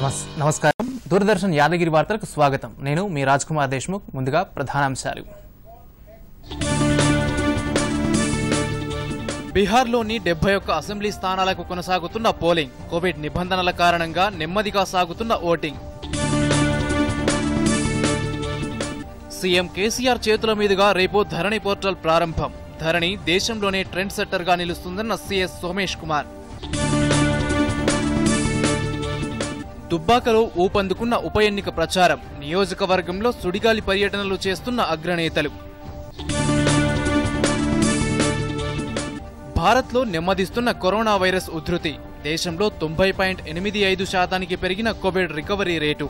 నమస్కారం దూరదర్శన్ యాదగిరి వార్తలకు స్వాగతం నేను మీ రాజ్ కుమార్ దేశ్ముఖ్ ముందుగా ప్రధానాంశాలు బిహార్లోని 71 అసెంబ్లీ స్థానాలకు కొనసాగుతున్న పోలింగ్ కోవిడ్ నిబంధనల కారణంగా నెమ్మదిగా సాగుతున్న ఓటింగ్ సీఎం కేసీఆర్ చేతుల మీదుగా రేపు ధరణి పోర్టల్ ప్రారంభం ధరణి దేశంలోనే ట్రెండ్ సెట్టర్ గా నిలుస్తుందన్న సీఎస్ సోమేష్ కుమార్ దుబ్బాకలో ఊపందుకున్న ఉప ఎన్నిక ప్రచారం నియోజకవర్గంలో సుడిగాలి పర్యటనలు చేస్తున్న అగ్రనేతలు భారత్లో నెమ్మదిస్తున్న కరోనా వైరస్ ఉధృతి దేశంలో 90.85% పెరిగిన కోవిడ్ రికవరీ రేటు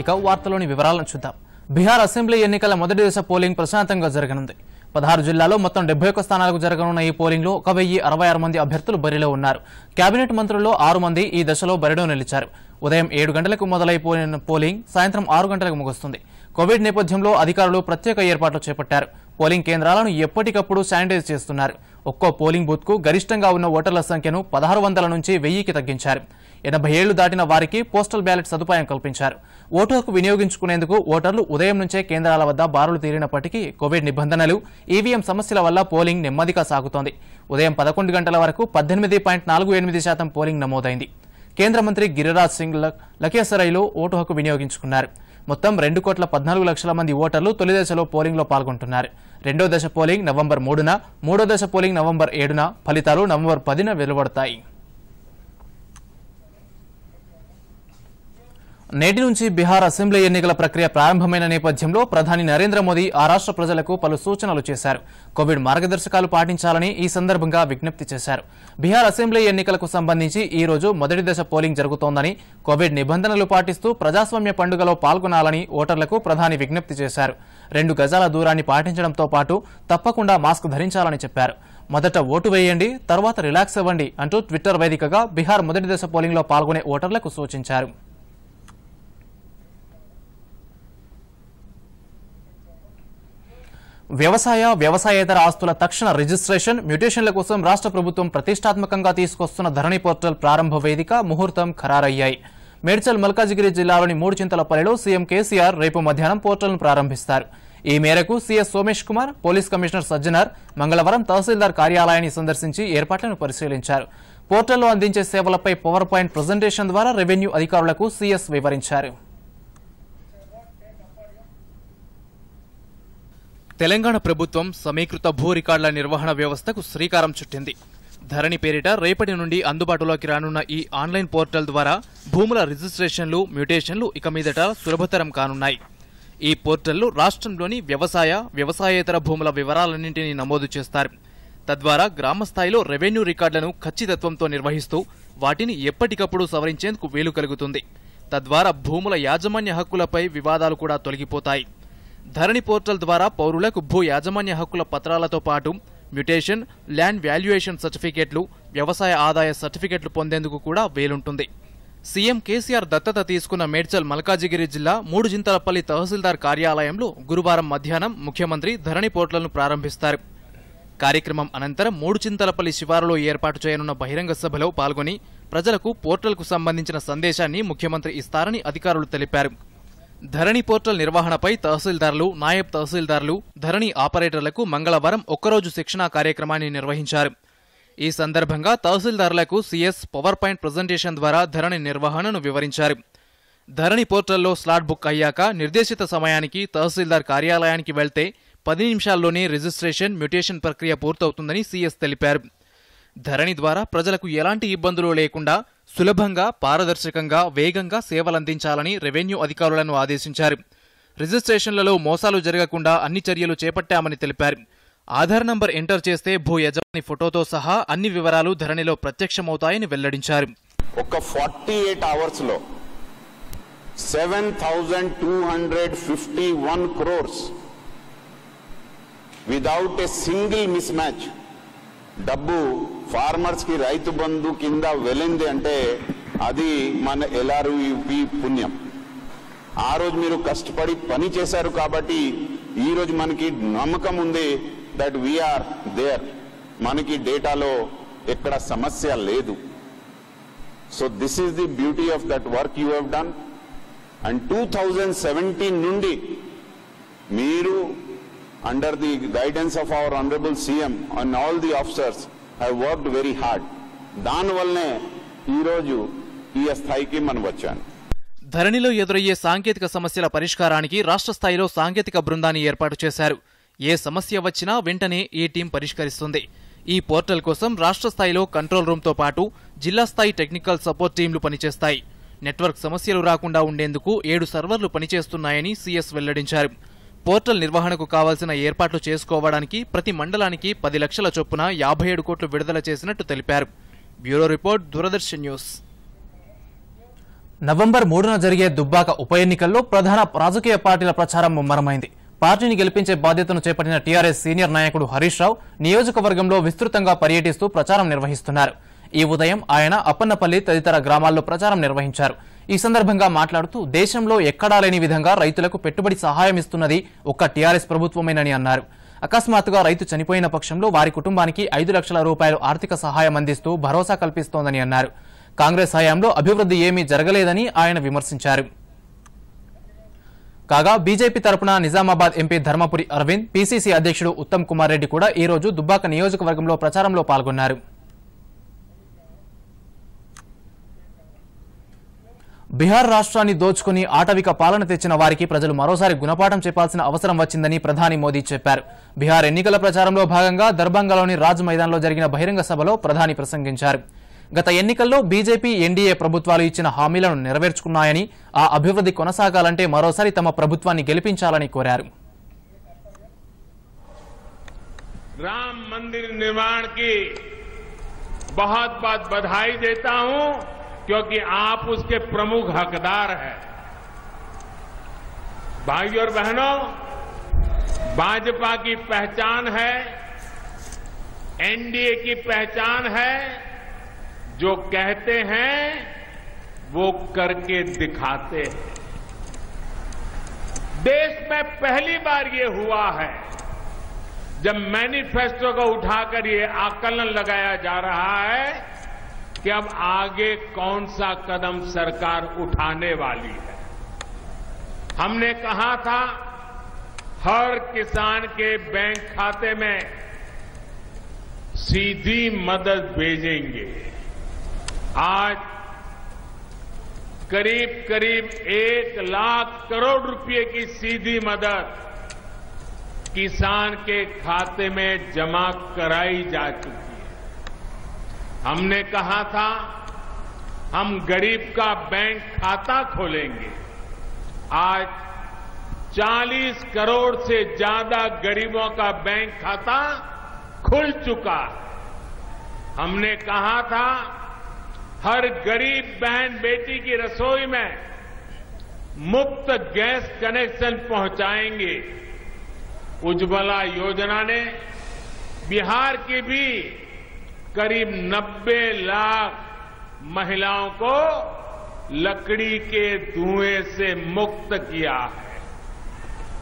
ఇక వార్తలోని వివరాలను చూద్దాం బిహార్ అసెంబ్లీ ఎన్నికల మొదటి దశ పోలింగ్ ప్రశాంతంగా జరగనుంది 16 జిల్లాల్లో మొత్తం 71 స్థానాలకు జరగనున్న ఈ పోలింగ్లో 1066 మంది అభ్యర్థులు బరిలో ఉన్నారు కేబినెట్ మంత్రుల్లో 6 మంది ఈ దశలో బరిలో నిలిచారు ఉదయం 7 గంటలకు మొదలైపోయిన పోలింగ్ సాయంత్రం 6 గంటలకు ముగుస్తుంది కోవిడ్ నేపథ్యంలో అధికారులు ప్రత్యేక ఏర్పాట్లు చేపట్టారు పోలింగ్ కేంద్రాలను ఎప్పటికప్పుడు శానిటైజ్ చేస్తున్నారు ఒక్కో పోలింగ్ బూత్ కు గరిష్టంగా ఉన్న ఓటర్ల సంఖ్యను 1600 నుంచి 1000కి తగ్గించారు 80 ఏళ్లు దాటిన వారికి పోస్టల్ బ్యాలెట్ సదుపాయం కల్పించారు ఓటు హక్కు వినియోగించుకునేందుకు ఓటర్లు ఉదయం నుంచే కేంద్రాల వద్ద బారులు తీరినప్పటికీ కోవిడ్ నిబంధనలు ఈవీఎం సమస్యల వల్ల పోలింగ్ నెమ్మదిగా సాగుతోంది ఉదయం 11 గంటల వరకు 18.48% పోలింగ్ నమోదైంది కేంద్ర మంత్రి గిరిరాజ్ సింగ్ లఖేసరైలో ఓటు హక్కు వినియోగించుకున్నారు మొత్తం 2,14,00,000 మంది ఓటర్లు తొలి దశలో పోలింగ్లో పాల్గొంటున్నారు రెండో దశ పోలింగ్ నవంబర్ 3న మూడో దశ పోలింగ్ నవంబర్ 7న ఫలితాలు నవంబర్ 10న వెలువడతాయి నేటి నుంచి బీహార్ అసెంబ్లీ ఎన్నికల ప్రక్రియ ప్రారంభమైన నేపథ్యంలో ప్రధాని నరేంద్ర మోదీ ఆ రాష్ట్ర ప్రజలకు పలు సూచనలు చేశారు కోవిడ్ మార్గదర్శకాలు పాటించాలని ఈ సందర్భంగా విజ్ఞప్తి చేశారు బీహార్ అసెంబ్లీ ఎన్నికలకు సంబంధించి ఈ రోజు మొదటి దశ పోలింగ్ జరుగుతోందని కోవిడ్ నిబంధనలు పాటిస్తూ ప్రజాస్వామ్య పండుగలో పాల్గొనాలని ఓటర్లకు ప్రధాని విజ్ఞప్తి చేశారు 2 గజాల దూరాన్ని పాటించడంతో పాటు తప్పకుండా మాస్క్ ధరించాలని చెప్పారు మొదట ఓటు వేయండి తర్వాత రిలాక్స్ అవ్వండి అంటూ ట్విట్టర్ వేదికగా బీహార్ మొదటి దశ పోలింగ్లో పాల్గొనే ఓటర్లకు సూచించారు వ్యవసాయేతర ఆస్తుల తక్షణ రిజిస్ట్రేషన్ మ్యూటేషన్ల కోసం రాష్ట్ర ప్రభుత్వం ప్రతిష్టాత్మకంగా తీసుకొస్తున్న ధరణి పోర్టల్ ప్రారంభ వేదిక ముహూర్తం ఖరారయ్యాయి మేడ్చల్ మల్కాజిగిరి జిల్లాలోని మూడుచింతలపల్లిలో సీఎం కేసీఆర్ రేపు మధ్యాహ్నం పోర్టల్ను ప్రారంభిస్తారు ఈ మేరకు CS Somesh Kumar police commissioner Sajjanar మంగళవారం తహసీల్దార్ కార్యాలయాన్ని సందర్శించి ఏర్పాట్లను పరిశీలించారు పోర్టల్లో అందించే సేవలపై పవర్ పాయింట్ ప్రజెంటేషన్ ద్వారా రెవెన్యూ అధికారులకు సీఎస్ వివరించారు తెలంగాణ ప్రభుత్వం సమీకృత భూ రికార్డుల నిర్వహణ వ్యవస్థకు శ్రీకారం చుట్టింది ధరణి పేరిట రేపటి నుండి అందుబాటులోకి రానున్న ఈ ఆన్లైన్ పోర్టల్ ద్వారా భూముల రిజిస్ట్రేషన్లు మ్యూటేషన్లు ఇక మీదట సులభతరం కానున్నాయి ఈ పోర్టల్లో రాష్ట్రంలోని వ్యవసాయేతర భూముల వివరాలన్నింటినీ నమోదు చేస్తారు తద్వారా గ్రామస్థాయిలో రెవెన్యూ రికార్డులను ఖచ్చితత్వంతో నిర్వహిస్తూ వాటిని ఎప్పటికప్పుడు సవరించేందుకు వీలు కలుగుతుంది తద్వారా భూముల యాజమాన్య హక్కులపై వివాదాలు కూడా తొలగిపోతాయి ధరణి పోర్టల్ ద్వారా పౌరులకు భూ యాజమాన్య హక్కుల పత్రాలతో పాటు మ్యూటేషన్ ల్యాండ్ వాల్యుయేషన్ సర్టిఫికెట్లు వ్యవసాయ ఆదాయ సర్టిఫికెట్లు పొందేందుకు కూడా వీలుంటుంది సీఎం కేసీఆర్ దత్తత తీసుకున్న మేడ్చల్ మల్కాజిగిరి జిల్లా మూడుచింతలపల్లి తహసీల్దార్ కార్యాలయంలో గురువారం మధ్యాహ్నం ముఖ్యమంత్రి ధరణి పోర్టల్ను ప్రారంభిస్తారు కార్యక్రమం అనంతరం మూడుచింతలపల్లి శివారులో ఏర్పాటు చేయనున్న బహిరంగ సభలో పాల్గొని ప్రజలకు పోర్టల్కు సంబంధించిన సందేశాన్ని ముఖ్యమంత్రి ఇస్తారని అధికారులు తెలిపారు ధరణి పోర్టల్ నిర్వహణపై తహసీల్దార్లు నాయబ్ తహసీల్దార్లు ధరణి ఆపరేటర్లకు మంగళవారం ఒక్కరోజు శిక్షణా కార్యక్రమాన్ని నిర్వహించారు ఈ సందర్భంగా తహసీల్దార్లకు సీఎస్ పవర్ పాయింట్ ప్రజెంటేషన్ ద్వారా ధరణి నిర్వహణను వివరించారు ధరణి పోర్టల్లో స్లాట్ బుక్ అయ్యాక నిర్దేశిత సమయానికి తహసీల్దార్ కార్యాలయానికి వెళ్తే 10 నిమిషాల్లోనే రిజిస్ట్రేషన్ మ్యూటేషన్ ప్రక్రియ పూర్తవుతుందని సీఎస్ తెలిపారు ధరణి ద్వారా ప్రజలకు ఎలాంటి ఇబ్బందులు లేకుండా సులభంగా పారదర్శకంగా వేగంగా సేవలందించాలని రెవెన్యూ అధికారులను ఆదేశించారు రిజిస్ట్రేషన్లలో మోసాలు జరగకుండా అన్ని చర్యలు చేపట్టామని తెలిపారు ఆధార్ నంబర్ ఎంటర్ చేస్తే భూ యజమాని ఫోటోతో సహా అన్ని వివరాలు ధరణిలో ప్రత్యక్షమవుతాయని వెల్లడించారు ఒక 48 అవర్స్ లో 7251 crores without a single miss match డబ్బు ఫార్మర్స్ కి రైతు బంధు కింద వెళ్ళింది అంటే అది మన ఎల్ఆర్యుపి పుణ్యం ఆ రోజు మీరు కష్టపడి పని చేశారు కాబట్టి ఈ రోజు మనకి నమ్మకం ఉంది దట్ వీఆర్ దేర్ మనకి డేటాలో ఎక్కడ సమస్య లేదు So this is the beauty of that work you have done. And 2017 nundi, Meeru, under the guidance of our Honorable CM and all the officers, have worked very hard. Dan valne ee roju ee sthaiki man vachanu. ధరణిలో ఎదురయ్యే సాంకేతిక సమస్యల పరిష్కారానికి రాష్ట్ర స్థాయిలో సాంకేతిక బృందాన్ని ఏర్పాటు చేశారు. ఏ సమస్య వచ్చినా వెంటనే ఈ టీం పరిష్కరిస్తుంది. ఈ పోర్టల్ కోసం రాష్ట్ర స్థాయిలో కంట్రోల్ రూమ్తో పాటు జిల్లా స్థాయి టెక్నికల్ సపోర్ట్ టీంలు పనిచేస్తాయి. నెట్వర్క్ సమస్యలు రాకుండా ఉండేందుకు 7 సర్వర్లు పనిచేస్తున్నాయని సీఎస్ వెల్లడించారు. పోర్టల్ నిర్వహణకు కావాల్సిన ఏర్పాట్లు చేసుకోవడానికి ప్రతి మండలానికి 10 లక్షల చొప్పున 57 కోట్లు విడుదల చేసినట్టు తెలిపారు. Bureau report, Doordarshan news. November 3న జరిగే దుబ్బాక ఉప ఎన్నికల్లో ప్రధాన రాజకీయ పార్టీల ప్రచారం ముమ్మరమైంది. పార్టీని గెలిపించే బాధ్యతను చేపట్టిన టీఆర్ఎస్ సీనియర్ నాయకుడు హరీష్ రావు నియోజకవర్గంలో విస్తృతంగా పర్యటిస్తూ ప్రచారం నిర్వహిస్తున్నారు. ఈ ఉదయం ఆయన అప్పన్నపల్లి తదితర గ్రామాల్లో ప్రచారం నిర్వహించారు. ఈ సందర్భంగా మాట్లాడుతూ దేశంలో ఎక్కడా లేని విధంగా రైతులకు పెట్టుబడి సహాయం ఇస్తున్నది ఒక్క టీఆర్ఎస్ ప్రభుత్వమేనని అన్నారు. అకస్మాత్తుగా రైతు చనిపోయిన పక్షంలో వారి కుటుంబానికి 5 లక్షల రూపాయలు ఆర్థిక సహాయం అందిస్తూ భరోసా కల్పిస్తోందని అన్నారు. కాంగ్రెస్ హయాంలో అభివృద్ధి ఏమీ జరగలేదని ఆయన విమర్శించారు. కాగా బీజేపీ తరపున నిజామాబాద్ ఎంపీ ధర్మపురి అరవింద్, పీసీసీ అధ్యక్షుడు ఉత్తమ్ కుమార్ రెడ్డి కూడా ఈ రోజు దుబ్బాక నియోజకవర్గంలో ప్రచారంలో పాల్గొన్నారు. బీహార్ రాష్ట్రాన్ని దోచుకుని ఆటవిక పాలన తెచ్చిన వారికి ప్రజలు మరోసారి గుణపాఠం చెప్పాల్సిన అవసరం వచ్చిందని ప్రధాని మోదీ చెప్పారు. బీహార్ ఎన్నికల ప్రచారంలో భాగంగా దర్భంగాలోని రాజ్ మైదాన్లో జరిగిన బహిరంగ సభలో ప్రధాని ప్రసంగించారు. గత ఎన్నికల్లో బీజేపీ ఎన్డీఏ ప్రభుత్వాలు ఇచ్చిన హామీలను నెరవేర్చుకున్నాయని, ఆ అభివృద్ధి కొనసాగాలంటే మరోసారి తమ ప్రభుత్వాన్ని గెలిపించాలని కోరారు. राम मंदिर निर्माण की बहुत बहुत बधाई देता हूं, क्योंकि आप उसके प्रमुख हकदार हैं। भाइयों और बहनों, भाजपा की पहचान है, एनडीए की पहचान है, जो कहते हैं वो करके दिखाते हैं। देश में पहली बार ये हुआ है जब मैनिफेस्टो को उठाकर ये आकलन लगाया जा रहा है कि अब आगे कौन सा कदम सरकार उठाने वाली है। हमने कहा था हर किसान के बैंक खाते में सीधी मदद भेजेंगे। आज करीब करीब 1 लाख करोड़ रुपए की सीधी मदद किसान के खाते में जमा कराई जा चुकी है। हमने कहा था हम गरीब का बैंक खाता खोलेंगे। आज 40 करोड़ से ज्यादा गरीबों का बैंक खाता खुल चुका है। हमने कहा था हर गरीब बहन बेटी की रसोई में मुफ्त गैस कनेक्शन पहुंचाएंगे। उज्ज्वला योजना ने बिहार की भी करीब 90 लाख महिलाओं को लकड़ी के धुएं से मुक्त किया है।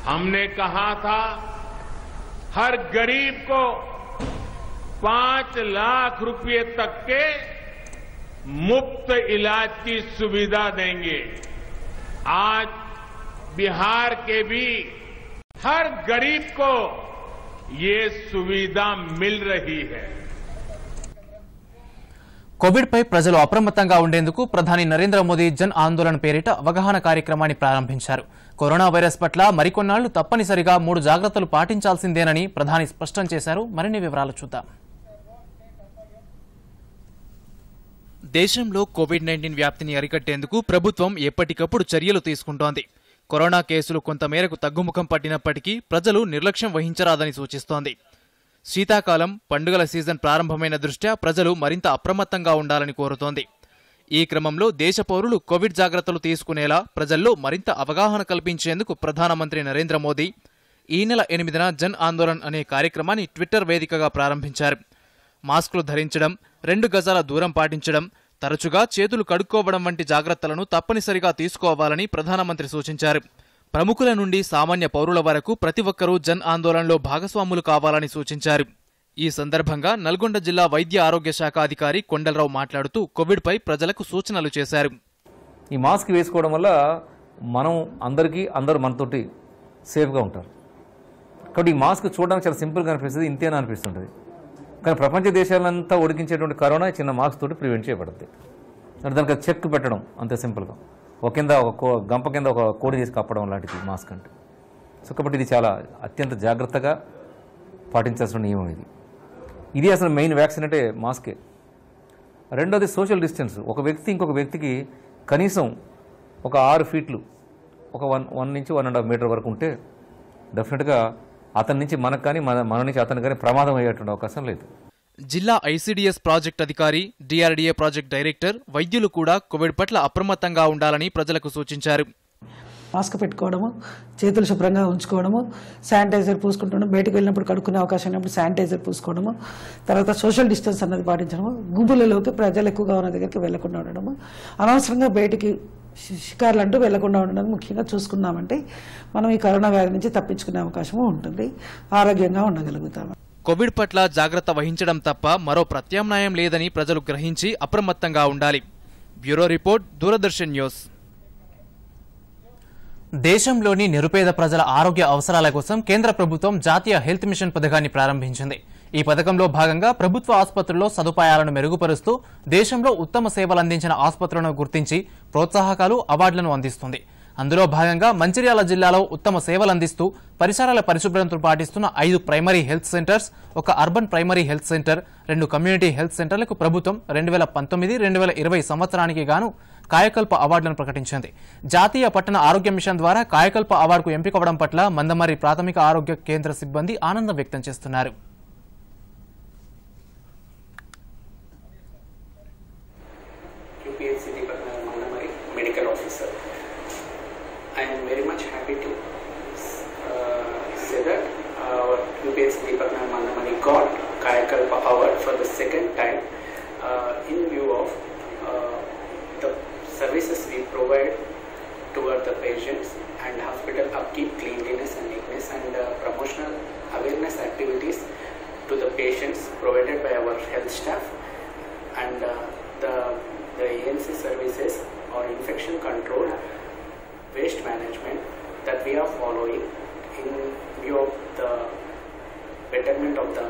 हमने कहा था हर गरीब को 5 लाख रुपए तक के मुफ्त इलाज की सुविधा देंगे। आज बिहार के भी हर गरीब को ये सुविधा मिल रही है। కోవిడ్ పై ప్రజలు అప్రమత్తంగా ఉండేందుకు ప్రధాని నరేంద్ర మోదీ జన్ ఆందోళన్ పేరిట అవగాహన కార్యక్రమాన్ని ప్రారంభించారు. కరోనా వైరస్ పట్ల మరికొన్నాళ్లు తప్పనిసరిగా 3 జాగ్రత్తలు పాటించాల్సిందేనని ప్రధాని స్పష్టం చేశారు. మరిన్ని వివరాలు చూద్దాం. దేశంలో కోవిడ్-19 వ్యాప్తిని అరికట్టేందుకు ప్రభుత్వం ఎప్పటికప్పుడు చర్యలు తీసుకుంటోంది. కరోనా కేసులు కొంతమేరకు తగ్గుముఖం పట్టినప్పటికీ ప్రజలు నిర్లక్ష్యం వహించరాదని సూచిస్తోంది. శీతాకాలం, పండుగల సీజన్ ప్రారంభమైన దృష్ట్యా ప్రజలు మరింత అప్రమత్తంగా ఉండాలని కోరుతోంది. ఈ క్రమంలో దేశ పౌరులు కోవిడ్ జాగ్రత్తలు తీసుకునేలా ప్రజల్లో మరింత అవగాహన కల్పించేందుకు ప్రధానమంత్రి నరేంద్ర మోదీ ఈ నెల 8న జన్ ఆందోళన్ అనే కార్యక్రమాన్ని ట్విట్టర్ వేదికగా ప్రారంభించారు. మాస్కులు ధరించడం, 2 గజాల దూరం పాటించడం, తరచుగా చేతులు కడుక్కోవడం వంటి జాగ్రత్తలను తప్పనిసరిగా తీసుకోవాలని ప్రధానమంత్రి సూచించారు. ప్రముఖుల నుండి సామాన్య పౌరుల వరకు ప్రతి ఒక్కరూ జన్ ఆందోళన్లో భాగస్వాములు కావాలని సూచించారు. ఈ సందర్భంగా నల్గొండ జిల్లా వైద్య ఆరోగ్య శాఖ అధికారి కొండలరావు మాట్లాడుతూ కోవిడ్పై ప్రజలకు సూచనలు చేశారు. ఈ మాస్క్ వేసుకోవడం వల్ల అందరూ మనతోటి సేఫ్గా ఉంటారు. కాబట్టి ఈ మాస్క్ చూడడానికి చాలా సింపుల్గా అనిపిస్తుంది, ఇంతేనా అనిపిస్తుంటుంది. కానీ ప్రపంచ దేశాలంతా ఉడికించేటువంటి కరోనా చిన్న మాస్క్ తోటి ప్రివెంట్ చేయబడుతుంది. అంటే దానికి చెక్ పెట్టడం అంతే సింపుల్గా, ఒక గంప కింద ఒక కోడి చేసి కప్పడం లాంటిది మాస్క్ అంటే. సో కాబట్టి ఇది చాలా అత్యంత జాగ్రత్తగా పాటించాల్సిన నియమం ఇది అసలు మెయిన్ వ్యాక్సిన్ అంటే మాస్కే. రెండోది సోషల్ డిస్టెన్స్. ఒక వ్యక్తి ఇంకొక వ్యక్తికి కనీసం ఒక 6 ఫీట్లు, ఒక 1 నుంచి 1.5 మీటర్ వరకు ఉంటే డెఫినెట్గా అతని నుంచి మనకు కానీ మన నుంచి అతనికి కానీ ప్రమాదం అయ్యేటువంటి అవకాశం లేదు. జిల్లా ఐసీడీఎస్ ప్రాజెక్ట్ అధికారి, డిఆర్డీఏ ప్రాజెక్ట్ డైరెక్టర్, వైద్యులు కూడా కోవిడ్ పట్ల అప్రమత్తంగా ఉండాలని ప్రజలకు సూచించారు. మాస్క్ పెట్టుకోవడము, చేతులు శుభ్రంగా ఉంచుకోవడము, శానిటైజర్ పూసుకుంటడం, బయటకు వెళ్ళినప్పుడు కడుక్కునే అవకాశం ఉన్నప్పుడు శానిటైజర్ పూసుకోవడము, తర్వాత సోషల్ డిస్టెన్స్ అన్నది పాటించడము, గుంపులలోకి ప్రజలు ఎక్కువగా ఉన్న దగ్గరికి వెళ్లకుండా ఉండడము, అనవసరంగా బయటికి షికార్లు అంటూ వెళ్లకుండా ఉండడం ముఖ్యంగా చూసుకున్నామంటే మనం ఈ కరోనా వ్యాధి నుంచి తప్పించుకునే అవకాశం ఉంటుంది, ఆరోగ్యంగా ఉండగలుగుతాము. కోవిడ్ పట్ల జాగ్రత్త వహించడం తప్ప మరో ప్రత్యామ్నాయం లేదని ప్రజలు గ్రహించి అప్రమత్తంగా ఉండాలి. Bureau report, Doordarshan news. దేశంలోని నిరుపేద ప్రజల ఆరోగ్య అవసరాల కోసం కేంద్ర ప్రభుత్వం జాతీయ హెల్త్ మిషన్ పథకాన్ని ప్రారంభించింది. ఈ పథకంలో భాగంగా ప్రభుత్వ ఆసుపత్రుల్లో సదుపాయాలను మెరుగుపరుస్తూ దేశంలో ఉత్తమ సేవలు అందించిన ఆసుపత్రులను గుర్తించి ప్రోత్సాహకాలు, అవార్డులను అందిస్తుంది. అందులో భాగంగా మంచిర్యాల జిల్లాలో ఉత్తమ సేవలు అందిస్తూ పరిసరాల పరిశుభ్రతను పాటిస్తున్న 5 primary health centres, 1 urban primary health centre, 2 community health సెంటర్లకు ప్రభుత్వం 2019-2020 సంవత్సరానికి గాను కాయకల్ప అవార్డులను ప్రకటించింది. జాతీయ పట్టణ ఆరోగ్య మిషన్ ద్వారా కాయకల్ప అవార్డుకు ఎంపికవడం పట్ల మందమర్రి ప్రాథమిక ఆరోగ్య కేంద్ర సిబ్బంది ఆనందం వ్యక్తం చేస్తున్నారు. got Kayakalpa Award for the second time in view of the services we provide toward the patients and hospital upkeep, cleanliness and neatness, and promotional awareness activities to the patients provided by our health staff, and the ANC services or infection control, waste management that we are following in view of the betterment of the.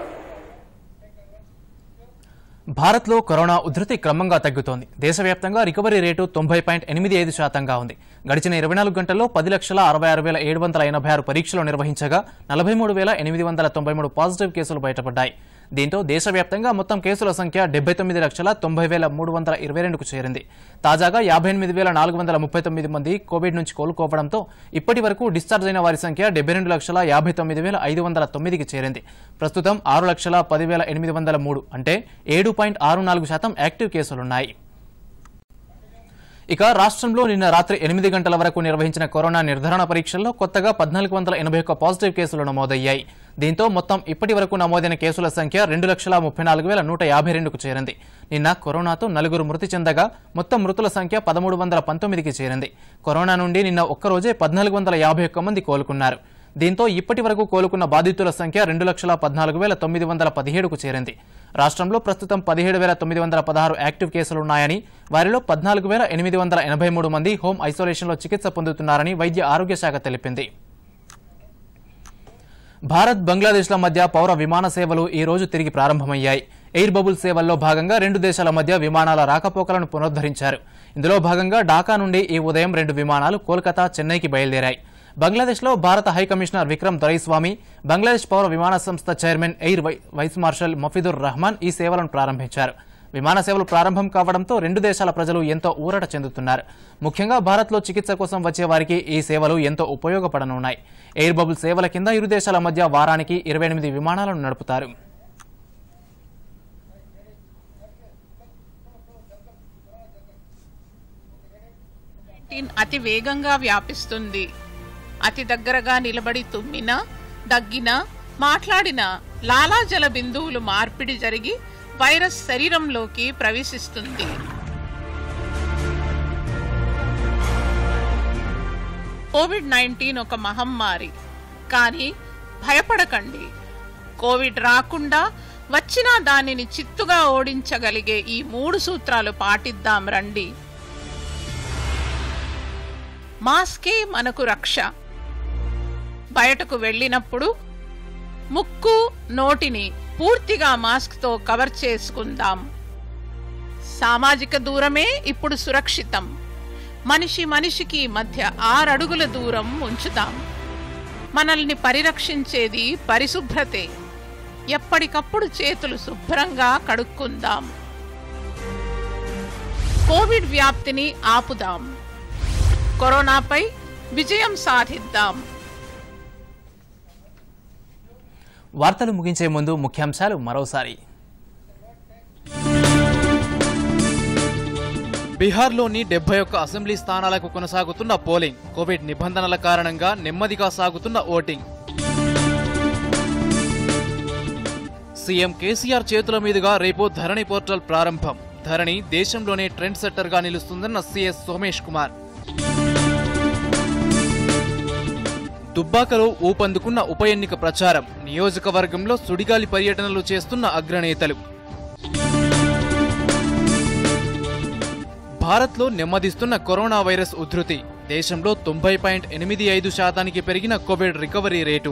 భారత్లో corona ఉధృతి క్రమంగా తగ్గుతోంది. దేశవ్యాప్తంగా recovery rate 90.85% ఉంది. గడిచిన 24 గంటల్లో 10,66,786 పరీక్షలు నిర్వహించగా 43,893 పాజిటివ్ కేసులు బయటపడ్డాయి. దీంతో దేశవ్యాప్తంగా మొత్తం కేసుల సంఖ్య 79,90,322కు చేరింది. తాజాగా 58,439 మంది కోవిడ్ నుంచి కోలుకోవడంతో ఇప్పటి వరకు డిశ్చార్జ్ అయిన వారి సంఖ్య 72,59,509కి చేరింది. ప్రస్తుతం 6,10,803 అంటే 7.64% యాక్టివ్ కేసులున్నాయి. ఇక రాష్ట్రంలో నిన్న రాత్రి 8 గంటల వరకు నిర్వహించిన కరోనా నిర్ధారణ పరీక్షల్లో కొత్తగా 1,481 పాజిటివ్ కేసులు నమోదయ్యాయి. దీంతో మొత్తం ఇప్పటి వరకు నమోదైన కేసుల సంఖ్య 2,34,152కు చేరింది. నిన్న కరోనాతో 4 మృతి చెందగా మొత్తం మృతుల సంఖ్య 1,319కి చేరింది. కరోనా నుండి నిన్న ఒక్కరోజే 1,451 మంది కోలుకున్నారు. దీంతో ఇప్పటి వరకు కోలుకున్న బాధితుల సంఖ్య 2,14,917కు చేరింది. రాష్ట్రంలో ప్రస్తుతం 17,916 యాక్టివ్ కేసులున్నాయని, వారిలో 14,883 మంది హోం ఐసోలేషన్లో చికిత్స పొందుతున్నారని వైద్య ఆరోగ్య శాఖ తెలిపింది. భారత్, బంగ్లాదేశ్ల మధ్య పౌర విమాన సేవలు ఈ రోజు తిరిగి ప్రారంభమయ్యాయి. ఎయిర్ బబుల్ సేవల్లో భాగంగా 2 దేశాల మధ్య విమానాల రాకపోకలను పునరుద్ధరించారు. ఇందులో భాగంగా ఢాకా నుండి ఈ ఉదయం 2 విమానాలు కోల్కతా, చెన్నైకి బయలుదేరాయి. బంగ్లాదేశ్లో భారత హై కమిషనర్ విక్రమ్ దొరైస్వామి, బంగ్లాదేశ్ పౌర విమాన సంస్థ chairman air vice marshal Mafidur Rahman ఈ సేవలను ప్రారంభించారు. విమాన సేవలు ప్రారంభం కావడంతో 2 దేశాల ప్రజలు ఎంతో ఊరట చెందుతున్నారు. ముఖ్యంగా భారత్లో చికిత్స కోసం వచ్చే వారికి ఈ సేవలు ఎంతో ఉపయోగపడనున్నాయి. ఎయిర్ బబుల్ సేవల కింద ఇరు దేశాల మధ్య వారానికి 28 విమానాలను నడుపుతారు. అతి వేగంగా వ్యాపిస్తుంది. అతి దగ్గరగా నిలబడి తుమ్మినా, దగ్గినా, మాట్లాడినా లాలాజల బిందువులు మార్పిడి జరిగి వైరస్ శరీరంలోకి ప్రవేశిస్తుంది. కోవిడ్-19 ఒక మహమ్మారి, కానీ భయపడకండి. కోవిడ్ రాకుండా వచ్చిన దానిని చిత్తుగా ఓడించగలిగే ఈ 3 సూత్రాలు పాటిద్దాం రండి. మాస్కే మనకు రక్ష. బయటకు వెళ్ళినప్పుడు ముక్కు, నోటిని పూర్తిగా మాస్క్తో కవర్ చేసుకుందాం. సామాజిక దూరమే ఇప్పుడు సురక్షితం. మనిషి మనిషికి మధ్య 6 అడుగుల దూరం ఉంచుదాం. మనల్ని పరిరక్షించేది పరిశుభ్రతే. ఎప్పటికప్పుడు చేతులు శుభ్రంగా కడుక్కుందాం. కోవిడ్ వ్యాప్తిని ఆపుదాం. కరోనాపై విజయం సాధిద్దాం. వార్తలు ముగించే ముందు ముఖ్యాంశాలు మరోసారి. బీహార్లోని 71 అసెంబ్లీ స్థానాలకు కొనసాగుతున్న పోలింగ్. కోవిడ్ నిబంధనల కారణంగా నెమ్మదిగా సాగుతున్న ఓటింగ్. సీఎం కేసీఆర్ చేతుల మీదుగా రేపు ధరణి పోర్టల్ ప్రారంభం. ధరణి దేశంలోనే ట్రెండ్ సెట్టర్గా నిలుస్తుందన్న సీఎస్ సోమేష్ కుమార్. దుబ్బాకలో ఊపందుకున్న ఉప ఎన్నిక ప్రచారం. నియోజకవర్గంలో సుడిగాలి పర్యటనలు చేస్తున్న అగ్రనేతలు. భారత్లో నెమ్మదిస్తున్న కరోనా వైరస్ ఉధృతి. దేశంలో 90.85% పెరిగిన కోవిడ్ రికవరీ రేటు.